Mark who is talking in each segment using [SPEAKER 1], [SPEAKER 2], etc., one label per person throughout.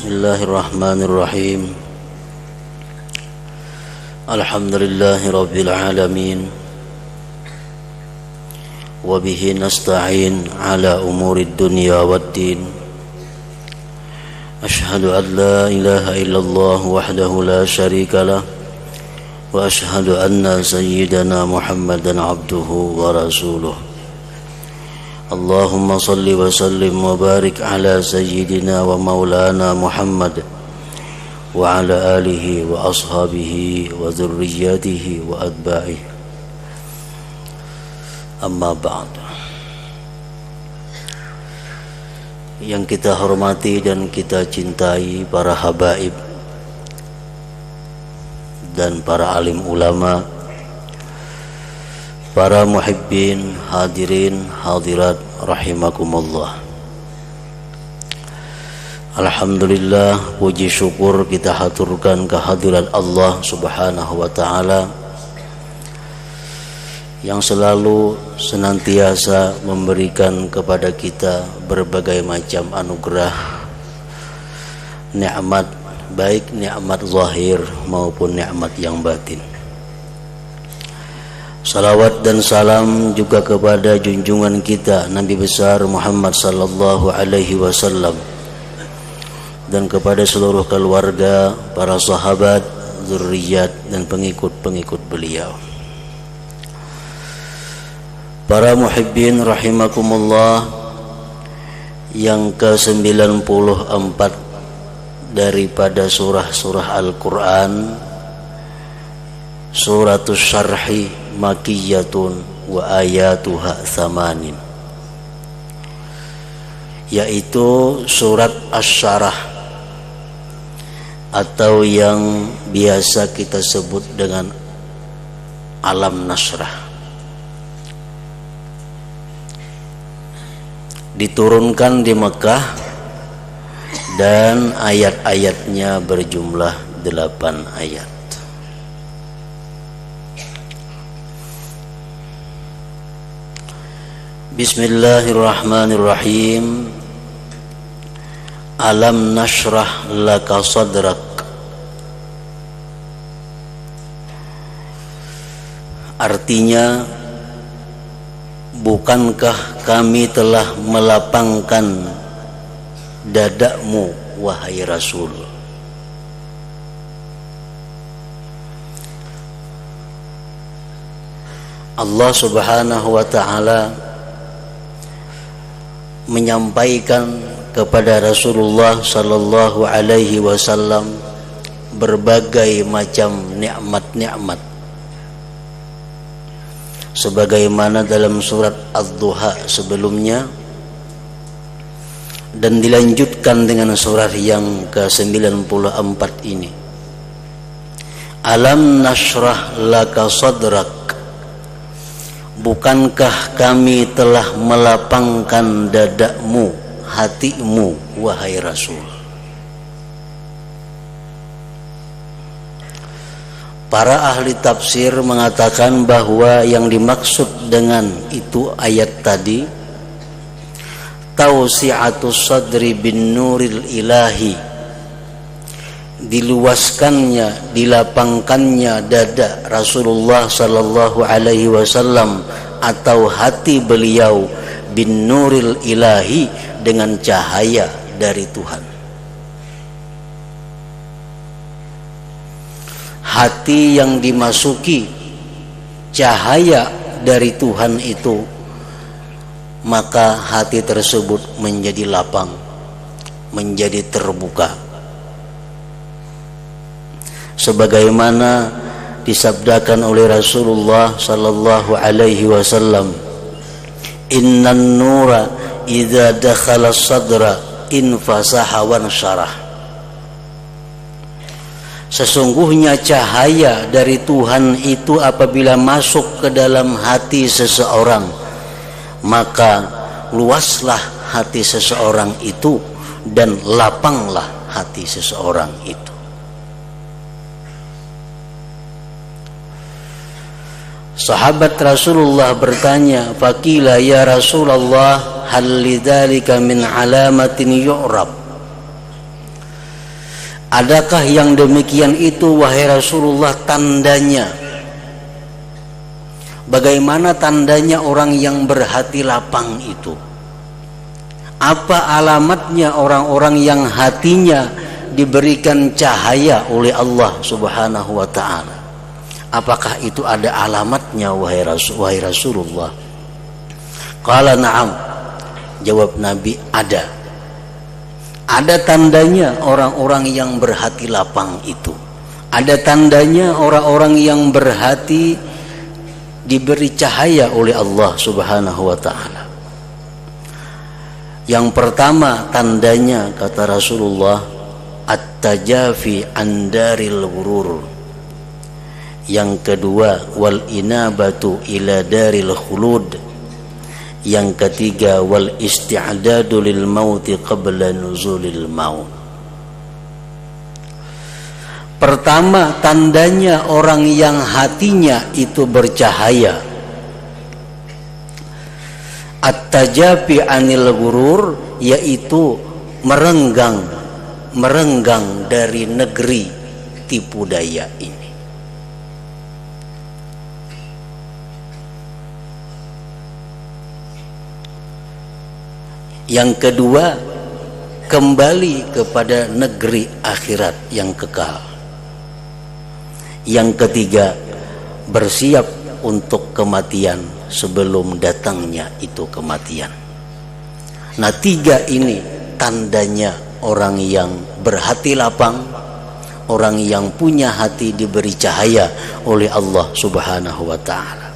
[SPEAKER 1] Bismillahirrahmanirrahim. Alhamdulillahi rabbil alamin. Wa bihi nasta'in ala umurid dunya waddin. Ashhadu an la ilaha illallah wahdahu la syarika lah. Wa ashhadu anna sayyidana Muhammadan abduhu wa rasuluh. Allahumma salli wa sallim wa barik ala sayyidina wa maulana Muhammad wa ala alihi wa ashabihi wa dhurriyyatihi wa atba'ihi. Amma ba'd. Yang kita hormati dan kita cintai para habaib dan para alim ulama, para muhibbin, hadirin, hadirat rahimakumullah. Alhamdulillah, puji syukur kita haturkan kehadiran Allah Subhanahu wa taala yang selalu senantiasa memberikan kepada kita berbagai macam anugerah, nikmat, baik nikmat zahir maupun nikmat yang batin. Salawat dan salam juga kepada junjungan kita Nabi besar Muhammad sallallahu alaihi wasallam dan kepada seluruh keluarga, para sahabat, zurriyat dan pengikut-pengikut beliau. Para muhibbin rahimakumullah, yang ke-94 daripada surah-surah Al-Quran, Suratul Syarhi Makiyatun wa ayatuha thamanin, yaitu surat Asy-Syarah atau yang biasa kita sebut dengan Alam Nasrah. Diturunkan di Mekah dan ayat-ayatnya berjumlah 8 ayat. Bismillahirrahmanirrahim. Alam nashrah laka sadrak. Artinya, bukankah kami telah melapangkan dadamu, wahai Rasul? Allah Subhanahu wa ta'ala menyampaikan kepada Rasulullah sallallahu alaihi wasallam berbagai macam nikmat-nikmat, sebagaimana dalam surat Ad-Duha sebelumnya, dan dilanjutkan dengan surat yang ke-94 ini. Alam nashrah laka sadrak. Bukankah kami telah melapangkan dadamu, hatimu, wahai Rasul? Para ahli tafsir mengatakan bahwa yang dimaksud dengan itu ayat tadi, tausi'atus sadri bin nuril ilahi, diluaskannya, dilapangkannya dada Rasulullah sallallahu alaihi wasallam atau hati beliau bin nuril ilahi, dengan cahaya dari Tuhan. Hati yang dimasuki cahaya dari Tuhan itu, maka hati tersebut menjadi lapang, menjadi terbuka. Sebagaimana disabdakan oleh Rasulullah sallallahu alaihi wasallam, innan nura idza dakhala sadra infasaha wa syarah. Sesungguhnya cahaya dari Tuhan itu apabila masuk ke dalam hati seseorang, maka luaslah hati seseorang itu dan lapanglah hati seseorang itu. Sahabat Rasulullah bertanya, "Faqila ya Rasulullah, hal lidzalika min alamatin yu'rab?" Adakah yang demikian itu wahai Rasulullah tandanya? Bagaimana tandanya orang yang berhati lapang itu? Apa alamatnya orang-orang yang hatinya diberikan cahaya oleh Allah Subhanahu wa ta'ala? Apakah itu ada alamatnya wahai Rasulullah? Qala na'am. Jawab Nabi, ada. Ada tandanya orang-orang yang berhati lapang itu. Ada tandanya orang-orang yang berhati diberi cahaya oleh Allah Subhanahu wa ta'ala. Yang pertama tandanya, kata Rasulullah, at-tajafi an daril ghurur. Yang kedua, wal inabatu ila daril khulud. Yang ketiga, wal isti'dadu lil mauti qabla nuzulil maut. Pertama tandanya orang yang hatinya itu bercahaya, at-tajafi anil ghurur, yaitu merenggang dari negeri tipu daya ini. Yang kedua, kembali kepada negeri akhirat yang kekal. Yang ketiga, bersiap untuk kematian sebelum datangnya itu kematian. Nah, tiga ini tandanya orang yang berhati lapang, orang yang punya hati diberi cahaya oleh Allah Subhanahu wa ta'ala.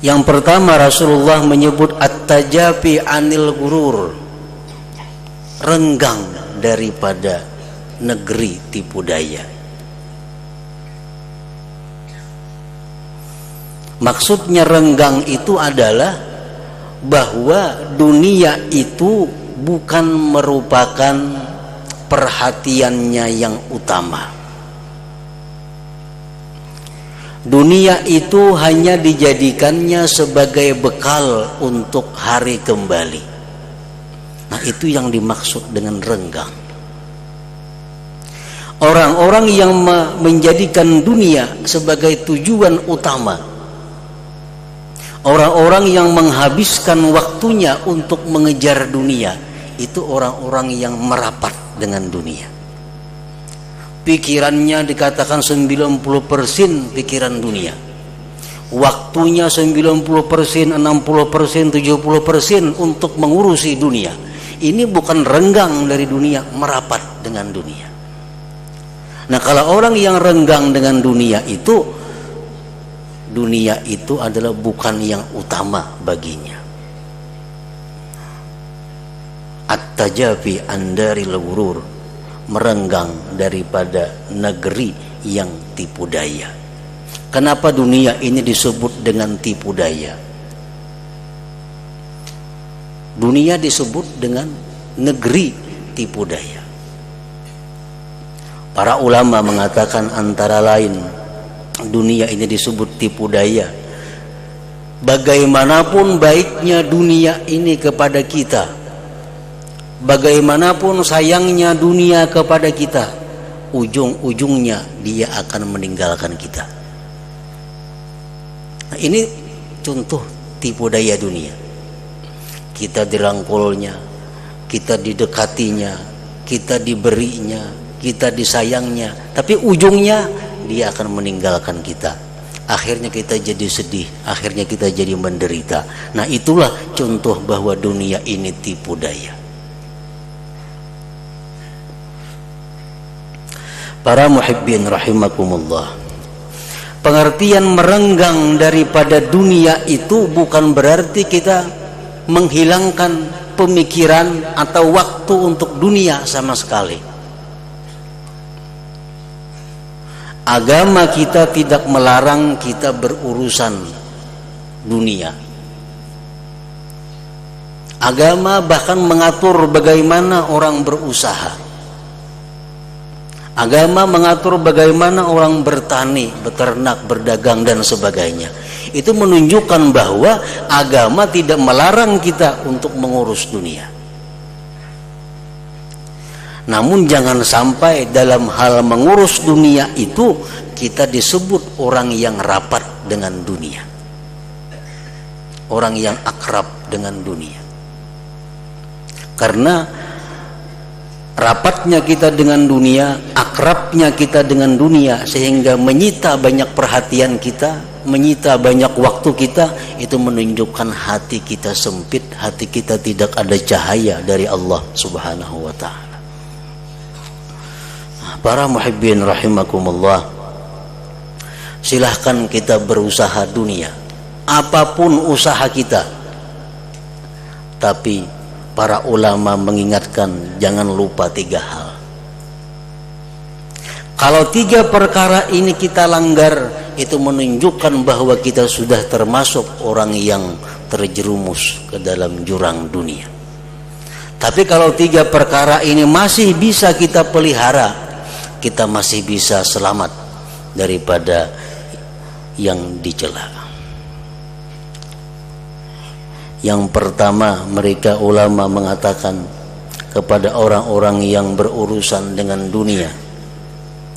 [SPEAKER 1] Yang pertama, Rasulullah menyebut at-tajafi anil ghurur, renggang daripada negeri tipu daya. Maksudnya renggang itu adalah bahwa dunia itu bukan merupakan perhatiannya yang utama. Dunia itu hanya dijadikannya sebagai bekal untuk hari kembali. Nah, itu yang dimaksud dengan renggang. Orang-orang yang menjadikan dunia sebagai tujuan utama, orang-orang yang menghabiskan waktunya untuk mengejar dunia, itu orang-orang yang merapat dengan dunia. Pikirannya dikatakan 90% pikiran dunia. Waktunya 90%, 60%, 70% untuk mengurusi dunia. Ini bukan renggang dari dunia, merapat dengan dunia. Nah, kalau orang yang renggang dengan dunia itu adalah bukan yang utama baginya. At-tajafi an daril ghurur, merenggang daripada negeri yang tipu daya. Kenapa dunia ini disebut dengan tipu daya? Dunia disebut dengan negeri tipu daya. Para ulama mengatakan antara lain dunia ini disebut tipu daya. Bagaimanapun baiknya dunia ini kepada kita, bagaimanapun sayangnya dunia kepada kita, ujung-ujungnya dia akan meninggalkan kita. Nah, ini contoh tipu daya dunia. Kita dirangkulnya, kita didekatinya, kita diberinya, kita disayangnya, tapi ujungnya dia akan meninggalkan kita. Akhirnya kita jadi sedih, akhirnya kita jadi menderita. Nah, itulah contoh bahwa dunia ini tipu daya. Para muhibbin rahimakumullah, pengertian merenggang daripada dunia itu bukan berarti kita menghilangkan pemikiran atau waktu untuk dunia sama sekali. Agama kita tidak melarang kita berurusan dunia. Agama bahkan mengatur bagaimana orang berusaha. Agama mengatur bagaimana orang bertani, beternak, berdagang dan sebagainya. Itu menunjukkan bahwa agama tidak melarang kita untuk mengurus dunia. Namun jangan sampai dalam hal mengurus dunia itu kita disebut orang yang rapat dengan dunia, orang yang akrab dengan dunia. Karena rapatnya kita dengan dunia, akrabnya kita dengan dunia, sehingga menyita banyak perhatian kita, menyita banyak waktu kita, itu menunjukkan hati kita sempit, hati kita tidak ada cahaya dari Allah Subhanahu wa ta'ala. Para muhibbin rahimakumullah, silahkan kita berusaha dunia, apapun usaha kita, tapi para ulama mengingatkan jangan lupa 3 hal. Kalau 3 perkara ini kita langgar, itu menunjukkan bahwa kita sudah termasuk orang yang terjerumus ke dalam jurang dunia. Tapi kalau 3 perkara ini masih bisa kita pelihara, kita masih bisa selamat daripada yang dicela. Yang pertama, mereka ulama mengatakan kepada orang-orang yang berurusan dengan dunia,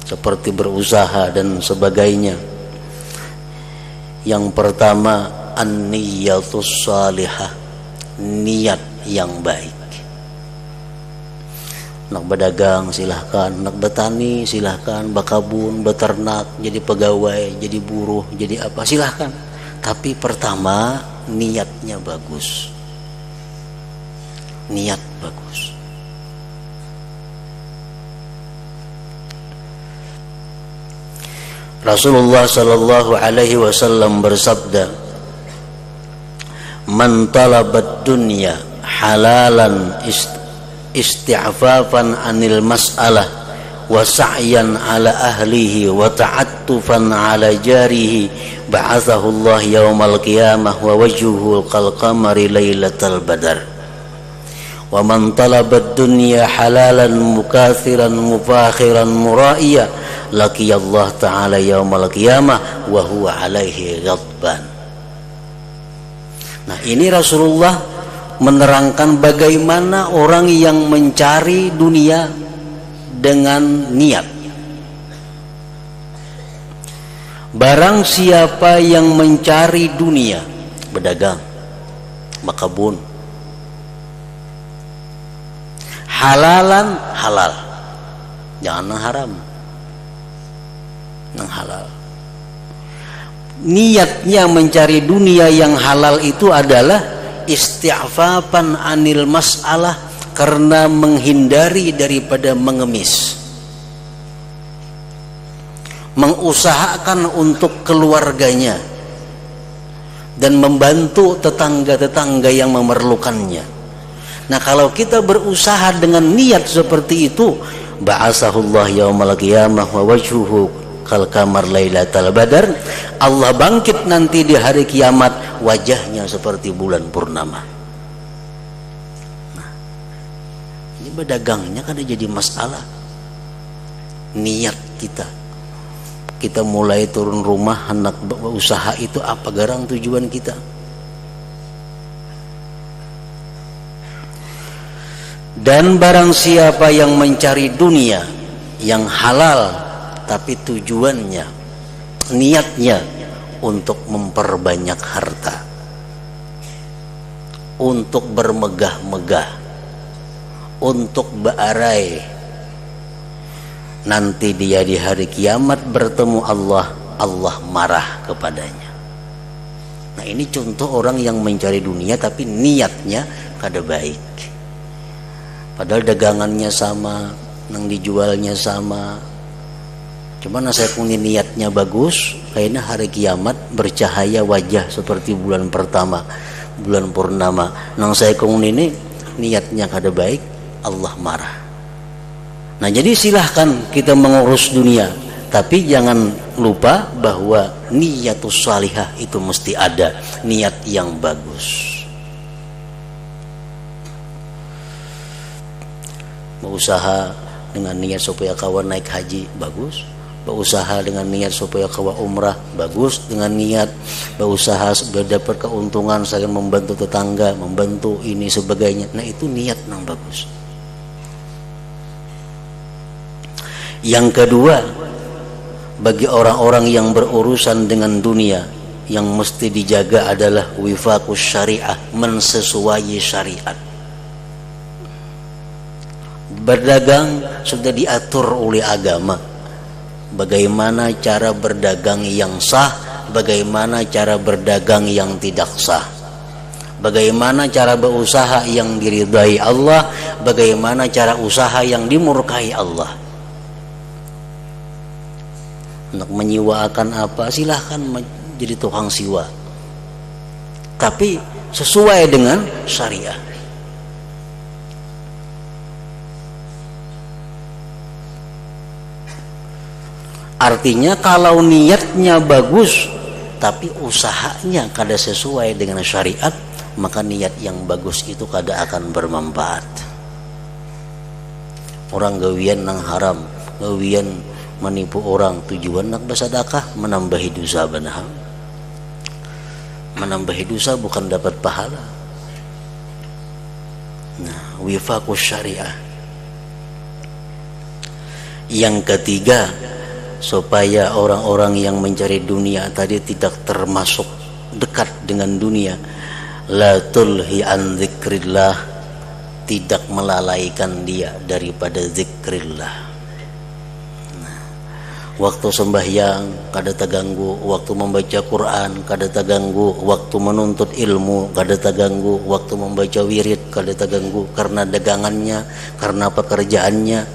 [SPEAKER 1] seperti berusaha dan sebagainya. Yang pertama, an-niyatus salihah, niat yang baik. Nak berdagang silahkan, nak bertani silahkan, berkebun, beternak, jadi pegawai, jadi buruh, jadi apa silahkan. Tapi pertama, niatnya bagus. Niat bagus. Rasulullah sallallahu alaihi wasallam bersabda, "Man talabad dunya halalan isti'fafan anil mas'alah wa sa'yan ala ahlihi wa ta'attufan ala jarihi ba'athahu Allah yaumal qiyamah wa wajhuhu kal qamari lailatal badar wa man talaba ad-dunya halalan mukathiran mufakhiran muraiya laqiya Allah ta'ala yaumal qiyamah wa huwa alaihi ghadban." Nah, ini Rasulullah menerangkan bagaimana orang yang mencari dunia dengan niat. Barang siapa yang mencari dunia, berdagang, berkebun, halalan halal, jangan haram, yang halal. Niatnya mencari dunia yang halal itu adalah isti'fafan anil mas'alah, karena menghindari daripada mengemis, mengusahakan untuk keluarganya dan membantu tetangga-tetangga yang memerlukannya. Nah, kalau kita berusaha dengan niat seperti itu, ba'asahullah yaumal qiyamah wa wajhuhu kal kamar lailatal badar, Allah bangkit nanti di hari kiamat, wajahnya seperti bulan purnama. Nah, ini berdagangnya kan jadi masalah. Niat kita mulai turun rumah, hendak usaha itu apa garang tujuan kita. Dan barang siapa yang mencari dunia yang halal, tapi tujuannya, niatnya untuk memperbanyak harta, untuk bermegah-megah, untuk bearai, nanti dia di hari kiamat bertemu Allah, Allah marah kepadanya. Nah, ini contoh orang yang mencari dunia tapi niatnya kada baik. Padahal dagangannya sama, yang dijualnya sama, cuman saya kuni niatnya bagus, kayaknya hari kiamat bercahaya wajah seperti bulan pertama, bulan purnama. Nang saya kuni ini niatnya kada baik, Allah marah. Nah, jadi silahkan kita mengurus dunia, tapi jangan lupa bahwa niatus salihah itu mesti ada, niat yang bagus. Berusaha dengan niat supaya kawan naik haji, bagus. Berusaha dengan niat supaya kawan umrah, bagus. Dengan niat berusaha dapat keuntungan, saling membantu tetangga, membantu ini sebagainya. Nah, itu niat yang bagus. Yang kedua, bagi orang-orang yang berurusan dengan dunia, yang mesti dijaga adalah wifaqus syariah, mensesuaikan syariat. Berdagang sudah diatur oleh agama, bagaimana cara berdagang yang sah, bagaimana cara berdagang yang tidak sah, bagaimana cara berusaha yang diridai Allah, bagaimana cara usaha yang dimurkai Allah. Untuk menyiwakan apa, silahkan jadi tukang siwa, tapi sesuai dengan syariah. Artinya kalau niatnya bagus tapi usahanya kada sesuai dengan syariat, maka niat yang bagus itu kada akan bermanfaat. Orang gawian nang haram, gawian menipu orang, tujuan nak bersedekah, menambahi dosa benar. Menambahi dosa bukan dapat pahala. Nah, wifaqus syariah. Yang ketiga, supaya orang-orang yang mencari dunia tadi tidak termasuk dekat dengan dunia, la tulhi an dzikrillah, tidak melalaikan dia daripada zikrillah. Waktu sembahyang kada terganggu, waktu membaca Quran kada terganggu, waktu menuntut ilmu kada terganggu, waktu membaca wirid kada terganggu, karena dagangannya, karena pekerjaannya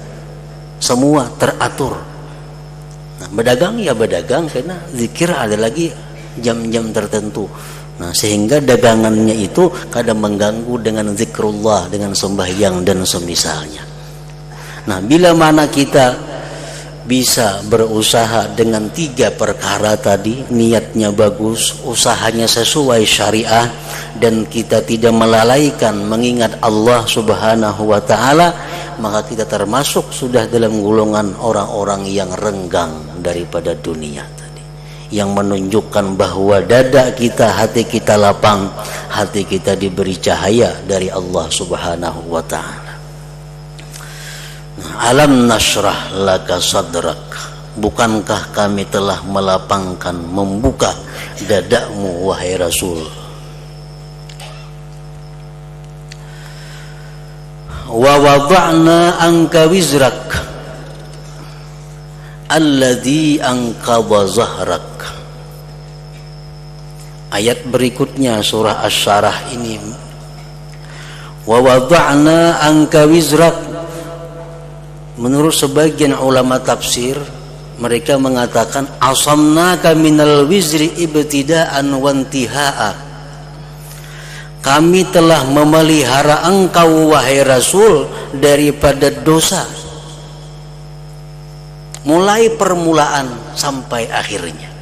[SPEAKER 1] semua teratur. Nah, berdagang ya berdagang, karena zikir ada lagi jam-jam tertentu. Nah, sehingga dagangannya itu kada mengganggu dengan zikrullah, dengan sembahyang dan semisalnya. Nah, bila mana kita bisa berusaha dengan 3 perkara tadi, niatnya bagus, usahanya sesuai syariah, dan kita tidak melalaikan mengingat Allah Subhanahu wa ta'ala, maka kita termasuk sudah dalam golongan orang-orang yang renggang daripada dunia tadi, yang menunjukkan bahwa dada kita, hati kita lapang, hati kita diberi cahaya dari Allah Subhanahu wa ta'ala. Alam nashrah laka sadrak, bukankah kami telah melapangkan, membuka dadamu wahai Rasul. Wa wada'na anka wizrak alladhi anqadha zahrak. Ayat berikutnya surah Asy-Syarah ini, wa wada'na anka wizrak. Menurut sebagian ulama tafsir, mereka mengatakan asamnaka minal wizri ibtida'an wa intiha'a. Kami telah memelihara engkau wahai Rasul daripada dosa, mulai permulaan sampai akhirnya.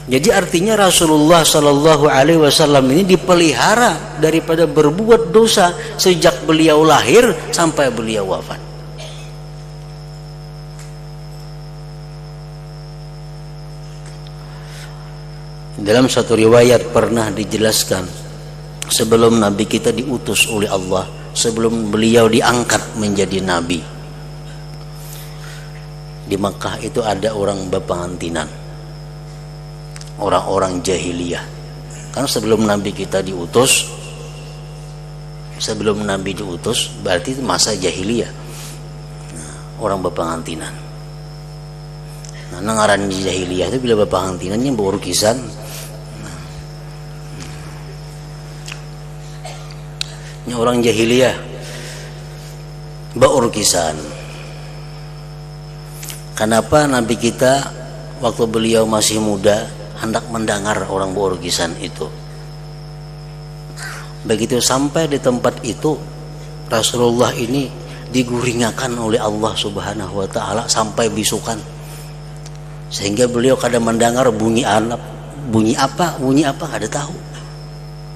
[SPEAKER 1] Jadi artinya Rasulullah Sallallahu Alaihi Wasallam ini dipelihara daripada berbuat dosa sejak beliau lahir sampai beliau wafat. Dalam satu riwayat pernah dijelaskan, sebelum Nabi kita diutus oleh Allah, sebelum beliau diangkat menjadi Nabi, di Makkah itu ada orang berpengantinan, orang-orang jahiliyah. Kan sebelum Nabi kita diutus, sebelum Nabi diutus berarti itu masa jahiliyah. Nah, orang berpengantinan. Nah, ngaran di jahiliyah itu bila berpengantinannya berurusan. Ini orang jahiliyah berurusan. Kenapa Nabi kita waktu beliau masih muda hendak mendengar orang berurusan itu? Begitu sampai di tempat itu, Rasulullah ini diguringakan oleh Allah Subhanahu wa ta'ala sampai bisukan, sehingga beliau kadang mendengar bunyi anak, bunyi apa kada tahu,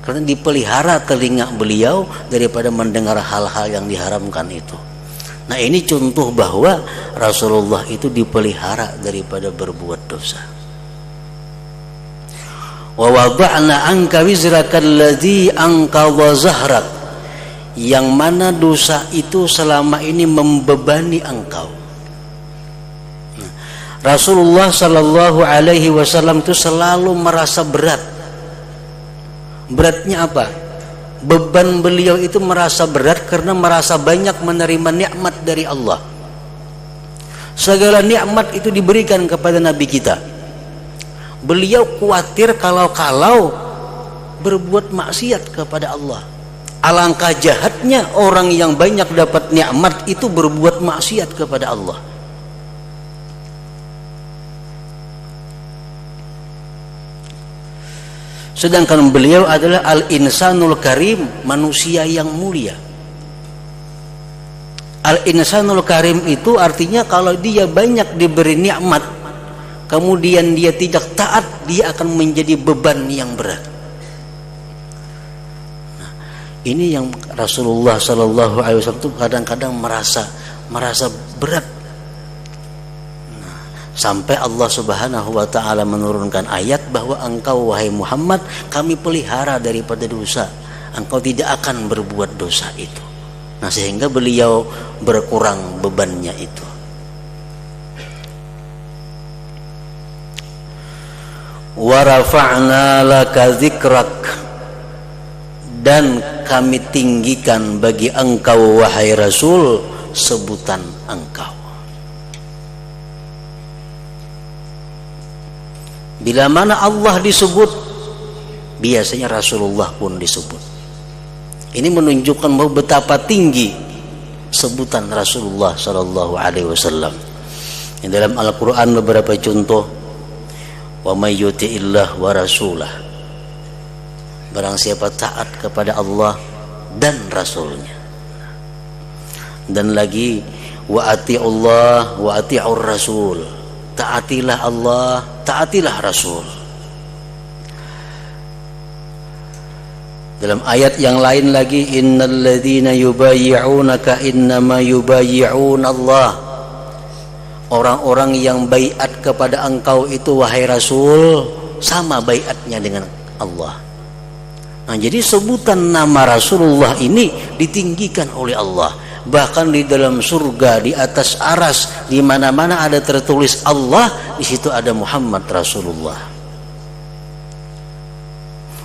[SPEAKER 1] karena dipelihara telinga beliau daripada mendengar hal-hal yang diharamkan itu. Nah, ini contoh bahwa Rasulullah itu dipelihara daripada berbuat dosa. Wa wada'na anka wizraka alladhi anqadha zahrak, yang mana dosa itu selama ini membebani engkau, Rasulullah Sallallahu Alaihi Wasallam itu selalu merasa berat. Beratnya apa? Beban beliau itu merasa berat karena merasa banyak menerima nikmat dari Allah. Segala nikmat itu diberikan kepada Nabi kita. Beliau khawatir kalau berbuat maksiat kepada Allah. Alangkah jahatnya orang yang banyak dapat nikmat itu berbuat maksiat kepada Allah. Sedangkan beliau adalah al-insanul karim, manusia yang mulia. Al-insanul karim itu artinya kalau dia banyak diberi nikmat, kemudian dia tidak taat, dia akan menjadi beban yang berat. Nah, ini yang Rasulullah Sallallahu Alaihi Wasallam itu kadang-kadang merasa berat. Sampai Allah Subhanahu wa Ta'ala menurunkan ayat bahwa engkau wahai Muhammad kami pelihara daripada dosa, engkau tidak akan berbuat dosa itu. Nah, sehingga beliau berkurang bebannya itu. Wa rafa'na laka dzikrak, dan kami tinggikan bagi engkau wahai Rasul sebutan engkau. Bila mana Allah disebut, biasanya Rasulullah pun disebut. Ini menunjukkan bahwa betapa tinggi sebutan Rasulullah Sallallahu Alaihi Wasallam. Di dalam Al-Quran beberapa contoh, wa may yuti'illah wa rasulah, barang siapa taat kepada Allah dan Rasulnya. Dan lagi wa ati'ullah wa ati'ur rasul, taatilah Allah, taatilah Rasul. Dalam ayat yang lain lagi, innal ladzina yubayyi'unaka innama yubayyi'una Allah, orang-orang yang baiat kepada engkau itu wahai Rasul sama baiatnya dengan Allah. Nah, jadi sebutan nama Rasulullah ini ditinggikan oleh Allah. Bahkan di dalam surga, di atas aras, di mana-mana ada tertulis Allah, di situ ada Muhammad Rasulullah.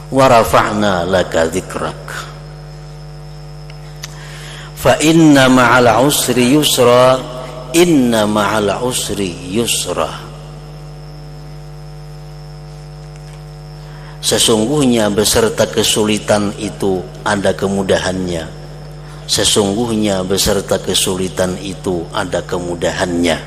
[SPEAKER 1] Wa rafa'na laka dzikrak. Fa inna ma'al usri yusra, inna ma'al usri yusra. Sesungguhnya beserta kesulitan itu ada kemudahannya. Sesungguhnya beserta kesulitan itu ada kemudahannya.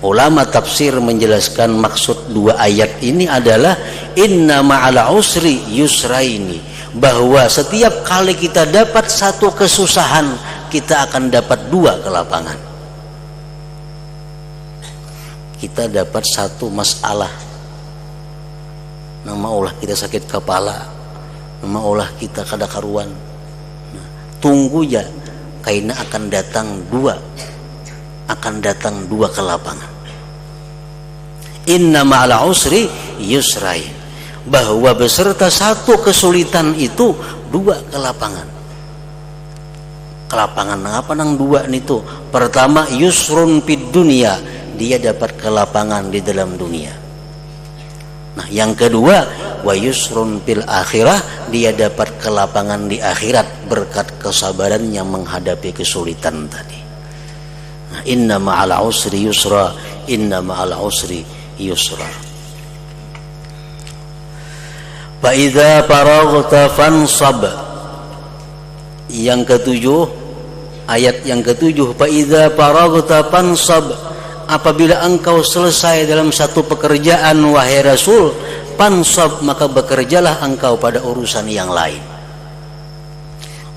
[SPEAKER 1] Ulama tafsir menjelaskan maksud dua ayat ini adalah inna ma'al usri yusraini, bahwa setiap kali kita dapat satu kesusahan, kita akan dapat dua kelapangan. Kita dapat satu masalah, nama Allah kita sakit kepala, nama Allah kita kada karuan, tunggu ya, karena akan datang dua kelapangan. Inna ma'al usri yusrain, bahwa beserta satu kesulitan itu dua kelapangan. Kelapangan apa nang dua itu? Pertama, yusrun fid dunia, dia dapat kelapangan di dalam dunia. Nah, yang kedua, wa yusrun fil akhirah, dia dapat kelapangan di akhirat berkat kesabarannya menghadapi kesulitan tadi. Nah, inna ma'al usri yusra, inna ma'al usri yusra. Fa idza faraghta fansab. Yang ketujuh, ayat yang ketujuh, fa idza faraghta fansab, apabila engkau selesai dalam satu pekerjaan wahai Rasul, fansab, maka bekerjalah engkau pada urusan yang lain.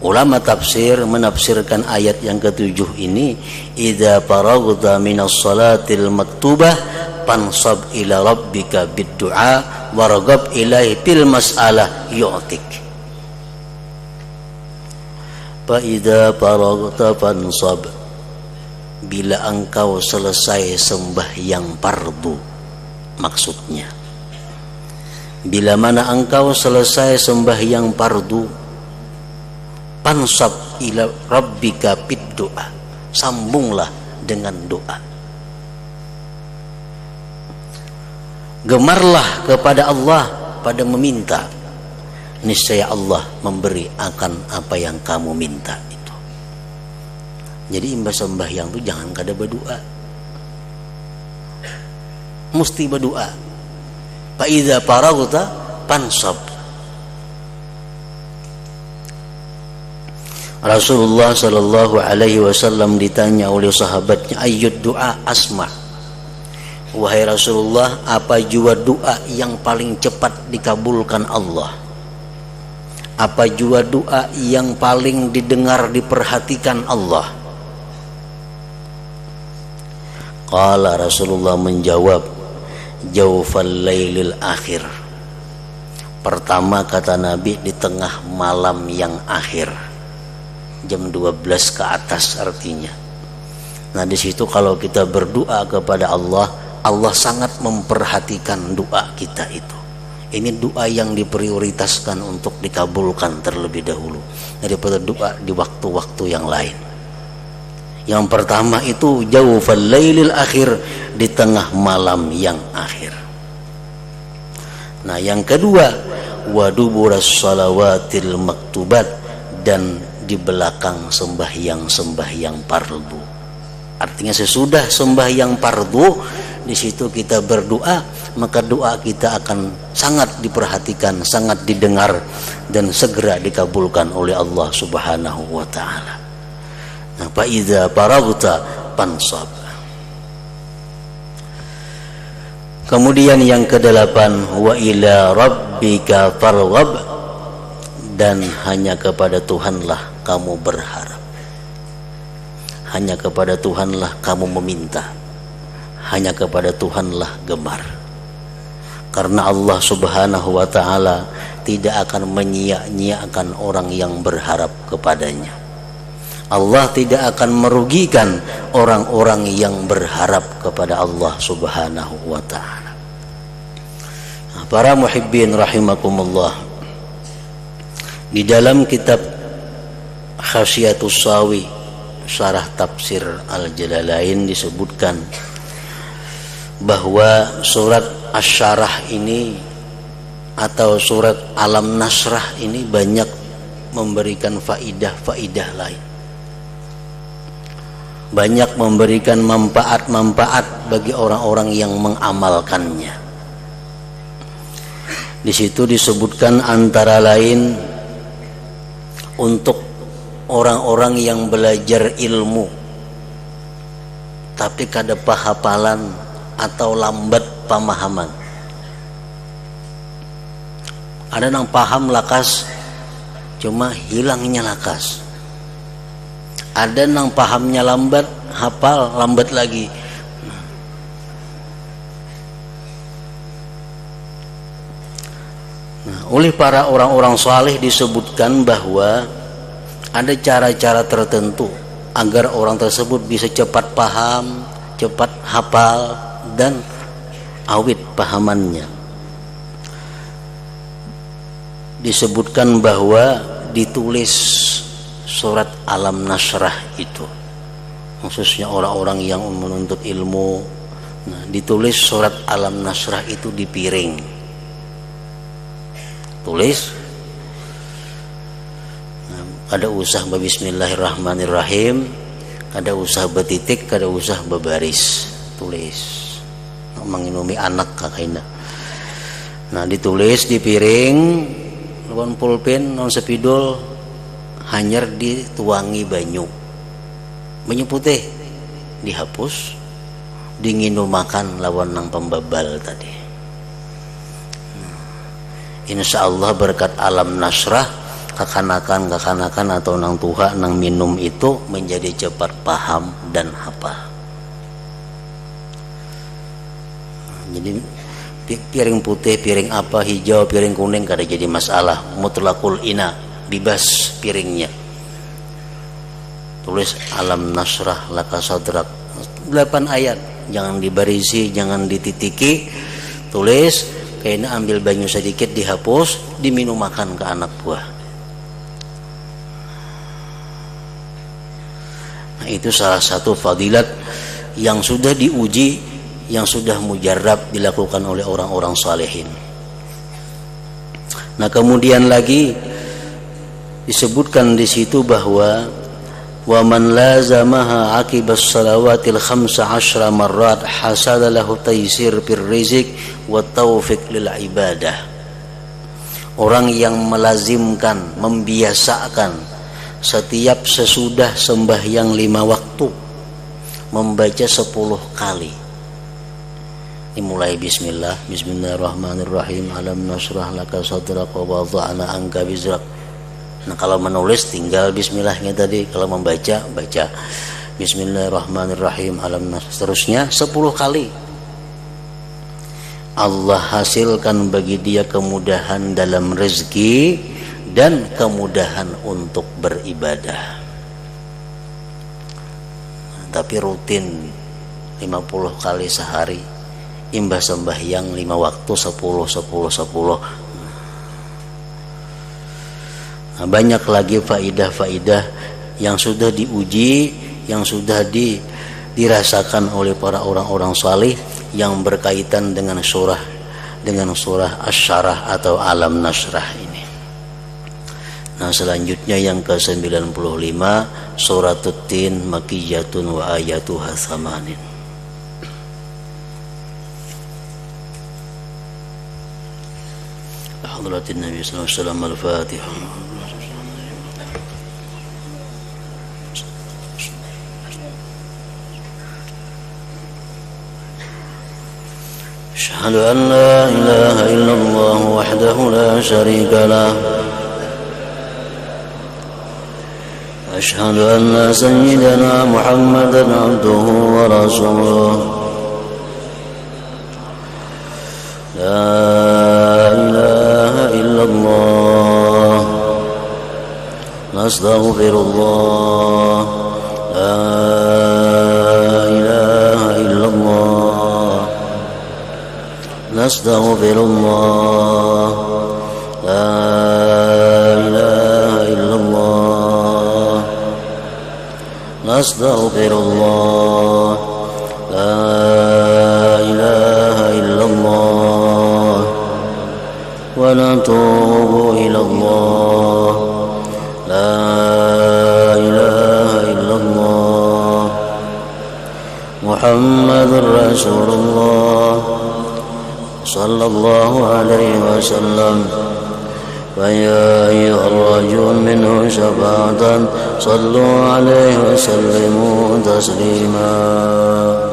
[SPEAKER 1] Ulama tafsir menafsirkan ayat yang ketujuh ini, idza faraghta minas salatil maktubah fansab ila rabbika bid-du'a warghab ilaihi fil mas'alah yu'tik. Fa idza faraghta fansab, bila engkau selesai sembahyang fardu, maksudnya bila mana engkau selesai sembahyang fardu, fansab ila rabbika bid-du'a, sambunglah dengan doa. Gemarlah kepada Allah pada meminta, niscaya Allah memberi akan apa yang kamu minta itu. Jadi imbas sembahyang itu jangan kada berdoa, mesti berdoa. Fa idza faraghta fansab. Rasulullah sallallahu alaihi wasallam ditanya oleh sahabatnya, ayyud doa asma. Wahai Rasulullah, apa jua doa yang paling cepat dikabulkan Allah? Apa jua doa yang paling didengar, diperhatikan Allah? Qala, Rasulullah menjawab, jawfal lailil akhir. Pertama kata Nabi, di tengah malam yang akhir, jam 12 ke atas artinya. Nah di situ kalau kita berdoa kepada Allah, Allah sangat memperhatikan doa kita itu. Ini doa yang diprioritaskan untuk dikabulkan terlebih dahulu daripada doa di waktu-waktu yang lain. Yang pertama itu jawfal lailil akhir, di tengah malam yang akhir. Nah yang kedua, waduburas salawatil maktubat, dan di belakang sembahyang fardu. Artinya sesudah sembahyang fardu, di situ kita berdoa, maka doa kita akan sangat diperhatikan, sangat didengar, dan segera dikabulkan oleh Allah Subhanahu wa taala. Nah, fa idza faraghta fansab. Kemudian yang kedelapan, wa ila rabbika farghab, dan hanya kepada Tuhanlah kamu berharap. Hanya kepada Tuhanlah kamu meminta. Hanya kepada Tuhanlah gemar. Karena Allah Subhanahu wa taala tidak akan menyia-nyiakan orang yang berharap kepadanya. Allah tidak akan merugikan orang-orang yang berharap kepada Allah Subhanahu wa taala. Nah, para muhibbin rahimakumullah, di dalam kitab Khasyiatus Sawi syarah tafsir Al-Jalalain disebutkan bahwa surat Asy-Syarah ini atau surat Alam Nasrah ini banyak memberikan faidah-faidah lain, banyak memberikan manfaat-manfaat bagi orang-orang yang mengamalkannya. Di situ disebutkan antara lain untuk orang-orang yang belajar ilmu tapi kada hafalan atau lambat pemahaman. Ada yang paham lakas, cuma hilangnya lakas. Ada yang pahamnya lambat, hafal lambat lagi. Nah, oleh para orang-orang saleh disebutkan bahwa ada cara-cara tertentu agar orang tersebut bisa cepat paham, cepat hafal, dan awit pahamannya. Disebutkan bahwa ditulis surat Alam Nasrah itu, khususnya orang-orang yang menuntut ilmu. Nah, ditulis surat Alam Nasrah itu di piring. Tulis, nah, kada usah bismillahirrahmanirrahim, kada usah betitik, kada usah bebaris. Tulis menginumi anak kakaknya. Nah ditulis di piring, lawan pulpen, non sepidol, hanyar dituangi banyu putih, dihapus, dinginu makan lawan nang pembabal tadi. Insya Allah berkat Alam Nasrah, kakanakan atau nang tuha nang minum itu menjadi cepat paham dan hafal. Jadi piring putih, piring apa, hijau, piring kuning kada jadi masalah. Mutlaqul ina, bebas piringnya. Tulis Alam Nasrah laka sadrak, 8 ayat, jangan dibarisi, jangan dititiki. Tulis, kayaknya ambil banyu sedikit, dihapus, diminum makan ke anak buah. Nah itu salah satu fadilat yang sudah diuji yang sudah mujarrab dilakukan oleh orang-orang salihin. Nah, kemudian lagi disebutkan di situ bahwa wa man lazamaha aqibas salawatil 15 marrat hasala lahu taysir fir rizq wa taufiq lil ibadah. Orang yang melazimkan, membiasakan setiap sesudah sembahyang 5 waktu membaca 10 kali. Dimulai bismillahirrahmanirrahim, alam nasrah laka sadrak wa wada'na anka wizrak. Nah, kalau menulis tinggal bismillahnya tadi, kalau membaca baca bismillahirrahmanirrahim, alam nasrah, seterusnya 10 kali. Allah hasilkan bagi dia kemudahan dalam rezeki dan kemudahan untuk beribadah. Tapi rutin 50 kali sehari, imbah sembahyang 5 waktu 10. Nah, banyak lagi faidah-faidah yang sudah diuji, yang sudah dirasakan oleh para orang-orang salih yang berkaitan dengan surah Asy-Syarah atau Alam Nasrah ini. Nah, selanjutnya yang ke-95 Suratul Tin Makkiyatun wa ayatuha tsamanin. Hadratin Nabi sallallahu alaihi wasallam al-Fatihah. أشهد أن لا إله إلا الله وحده لا شريك له أشهد أن سيدنا محمدا عبده ورسوله لا إله إلا الله نستغفر الله لا إله إلا الله نستغفر الله لا إله إلا الله نستغفر الله لا إله إلا الله ونتوب إلى الله لا إله إلا الله محمد رسول الله صلى الله عليه وسلم فيا أيها الرجل منه شفاعة صلوا عليه وسلموا تسليما.